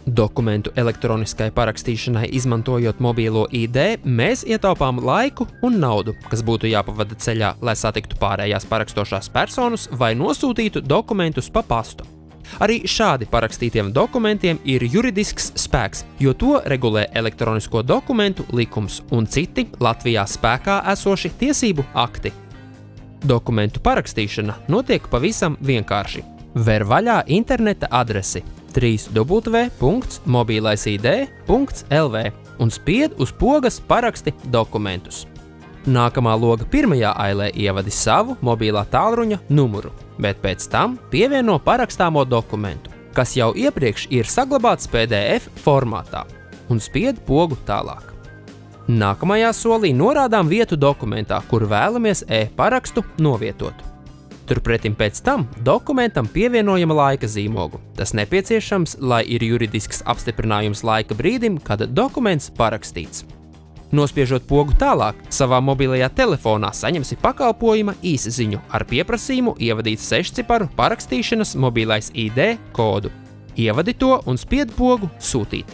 Dokumentu elektroniskai parakstīšanai izmantojot mobīlo ID, mēs ietaupām laiku un naudu, kas būtu jāpavada ceļā, lai satiktu pārējās parakstošās personas vai nosūtītu dokumentus pa pastu. Arī šādi parakstītiem dokumentiem ir juridisks spēks, jo to regulē elektronisko dokumentu likums un citi Latvijā spēkā esoši tiesību akti. Dokumentu parakstīšana notiek pavisam vienkārši. Ver vaļā interneta adresi www.mobilaisid.lv un spied uz pogas paraksti dokumentus. Nākamā loga pirmajā ailē ievadi savu mobilā tālruņa numuru, bet pēc tam pievieno parakstāmo dokumentu, kas jau iepriekš ir saglabāts PDF formātā, un spied pogu tālāk. Nākamajā solī norādām vietu dokumentā, kur vēlamies e-parakstu novietot. Turpretim pēc tam dokumentam pievienojama laika zīmogu. Tas nepieciešams, lai ir juridisks apstiprinājums laika brīdim, kad dokuments parakstīts. Nospiežot pogu tālāk, savā mobilajā telefonā saņemsi pakalpojuma īsziņu ar pieprasījumu ievadīt 6-ciparu parakstīšanas mobilais ID kodu. Ievadi to un spied pogu sūtīt.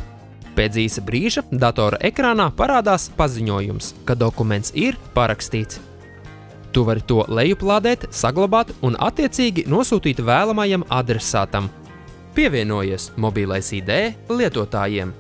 Pēc īsa brīža datora ekrānā parādās paziņojums, ka dokuments ir parakstīts. Tu vari to lejuplādēt, saglabāt un attiecīgi nosūtīt vēlamajam adresātam. Pievienojies mobilais ID lietotājiem.